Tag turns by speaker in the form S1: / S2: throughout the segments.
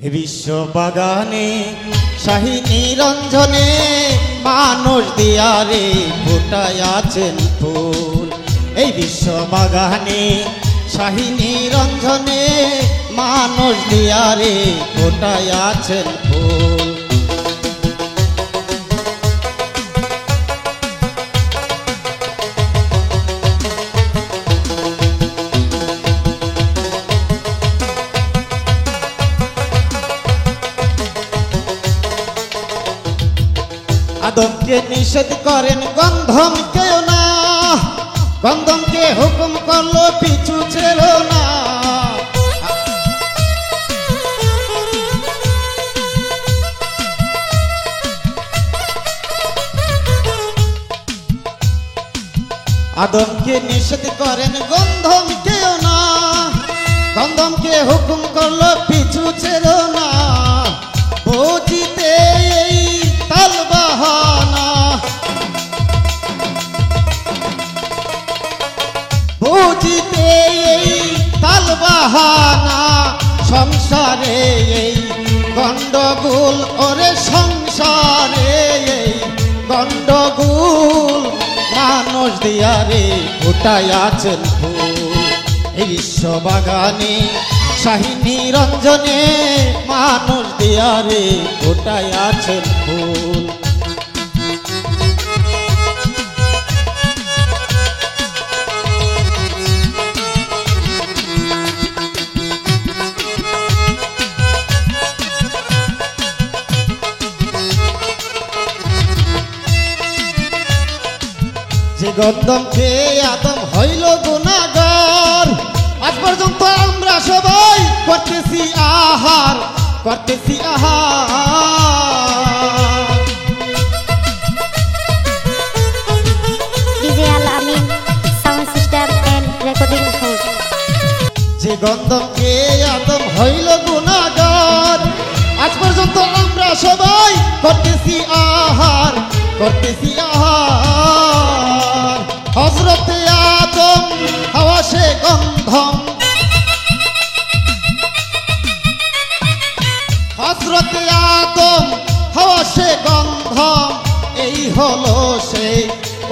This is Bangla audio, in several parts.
S1: বিশ্ব বাগানে শাহী নিরঞ্জনে মানুষ দিয়ারে ফোটায় আছেন ফুল। এই বিশ্ব বাগানে শাহী নিরঞ্জনে মানুষ দিয়ারে ফোটায় আছেন ফুল। আদমকে নিষেধ করেন গন্ধম কেউ না, গন্ধমকে হুকুম করলো পিছু ছেড়ো না। আদমকে নিষেধ করেন গন্ধম কেউ না, গন্ধমকে হুকুম করলো পিছু ছেড়ো না। বুঝিতে তাল বাহানা, বুঝিতে তাল বাহানা, সংসারে এই গন্ডগোল ওরে সংসারে এই গন্ডগোল। মানুষ দিয়ারে ফোটায় আছেন ফুল। এই বিশ্ব বাগানে শাহী নিরঞ্জনে মানুষ দিয়ারে ফোটায় আছেন ফুল। যে গন্ধম খেয়ে আদম হইল গুনাহগার, আজ পর্যন্ত আমরা সবাই করতেছি আহার, করতেছি আহার।
S2: DJ Al Amin sound system and recording house.
S1: যে গন্ধম খেয়ে আদম হইল গুনাহগার, আজ পর্যন্ত আমরা সবাই করতেছি আহার, করতেছি আহার। হযরতে আদম হাওয়া সে গন্ধম, হযরতে আদম হাওয়া সে গন্ধম। এই হলো সেই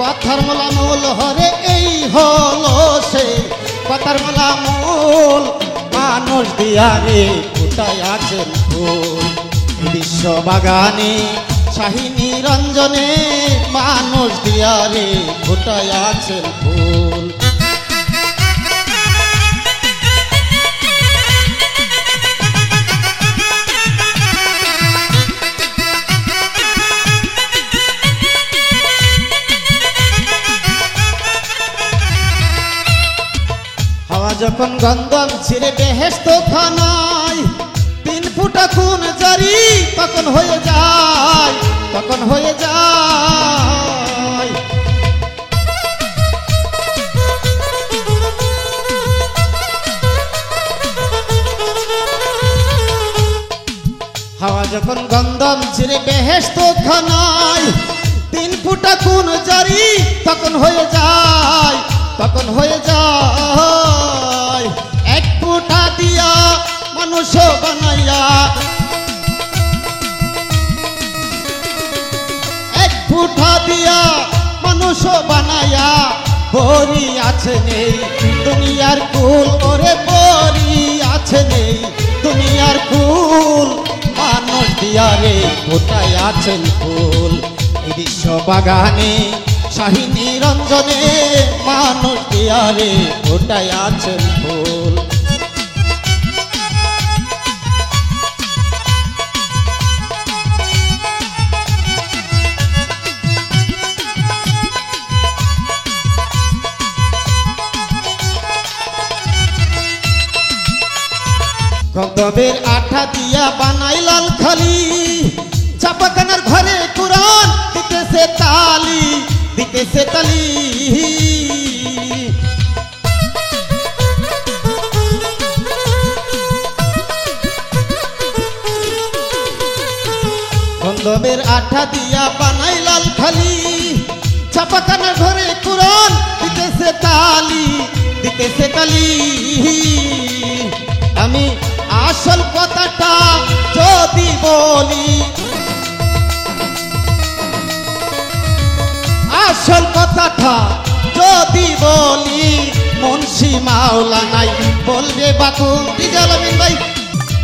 S1: কথার মূল হরে, এই হলো সেই কথার মূল। মানুষ দিয়ারে ফোটায় আছেন ফুল। বিশ্ব বাগানে শাহী নিরঞ্জনে মানুষ দিয়ারে ফোটায় আছেন ফুল। হাওয়া যখন গন্ধম ছিঁড়ে বেহেশত খানায়, 3 ফুটা খুন জারি তখন হয়ে যায়, তখন হয়ে যায়। হাওয়া যখন গন্ধম ছিঁড়ে বেহেশত খানায়, 3 ফুটা খুন জারি তখন হয়ে যায়, তখন হয়ে যায়। 1 ফুটা দিয়া মানুষ বানাইয়া, 1 ফুটা দিয়া মানুষ বানাইয়া বরি আছে নেই দুনিয়ার কুল, ওরে বরি আছে নেই দুনিয়ার কুল। মানুষ দিয়ারে ফোটায় আছেন ফুল। এই বিশ্ব বাগানে শাহী নিরঞ্জনে মানুষ দিয়ারে ফোটায় আছেন ফুল। গন্ধবের আঠা দিয়া বানাই লাল খালি, চাপাখানার ঘরে কুরআন দিতেছে তালি, দিতেছে তালি। গন্ধবের আঠা দিয়া বানাই লাল খালি, চাপাখানার ঘরে কুরআন দিতেছে তালি, দিতেছে তালি। আমি আসল কথাটা যদি বলি, আসল কথাটা যদি বলি, মুন্সি মাওলানাই বলবে বাতুল। ডিজে আলামিন ভাই,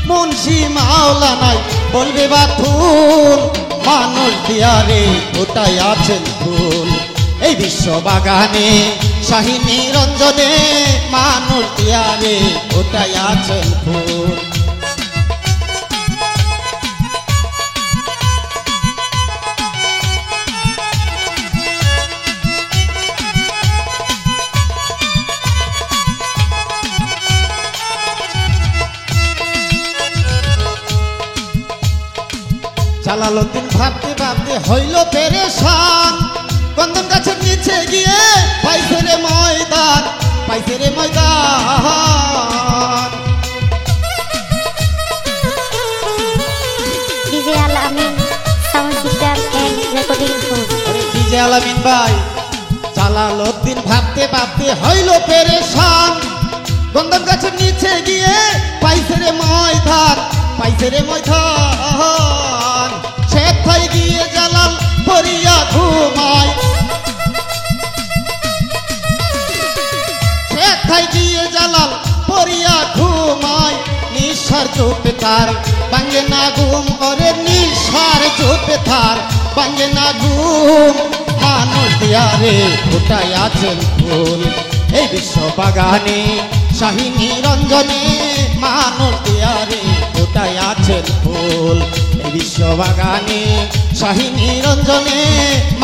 S1: মুন্সি মাওলানাই বলবে বাতুল, মানুষ দিয়ারে ওটাই আছেন ফুল। এই বিশ্ব বাগানে শাহী নিরঞ্জনে, মানুষ দিয়ারে ওটাই আছেন ফুল। জালালউদ্দিন ভাবতে ভাবতে হইল পেরেশান, বন্ধন গাছের নিচে গিয়ে পাইছে রে ময়দান, পাইছে রে ময়দান।
S2: DJ Al-Amin, sound system and recording booth.
S1: DJ আলামিন ভাই, জালালউদ্দিন ভাবতে ভাবতে হইল পেরেশান, বন্ধন গাছের নিচে গিয়ে পাইছে রে ময়দান, পাইছে রে ময়দান। সেথায় গিয়ে জালাল পড়িয়া ঘুমায়, সেথায় গিয়ে জালাল পড়িয়া ঘুমায়, নিঃশ্বার চোপে তার ভাঙে না ঘুম, ওরে নিঃশ্বার চোপে তার ভাঙে না ঘুম। মানুষ দিয়ারে ওটাই আছেন ফুল, এই বিশ্ব বাগানে শাহী নিরঞ্জনে, মানুষ দিয়ারে ওটাই আছেন ফুল। এই বিশ্ব বাগানে শাহী নিরঞ্জনে,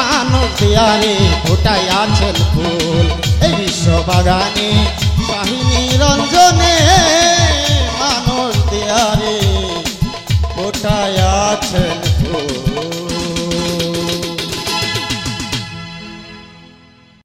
S1: মানুষ দিয়ারে ওটাই আছেন ফুল। এই বিশ্ব বাগানে শাহী নিরঞ্জনে, মানুষ দিয়ারে ওটাই আছেন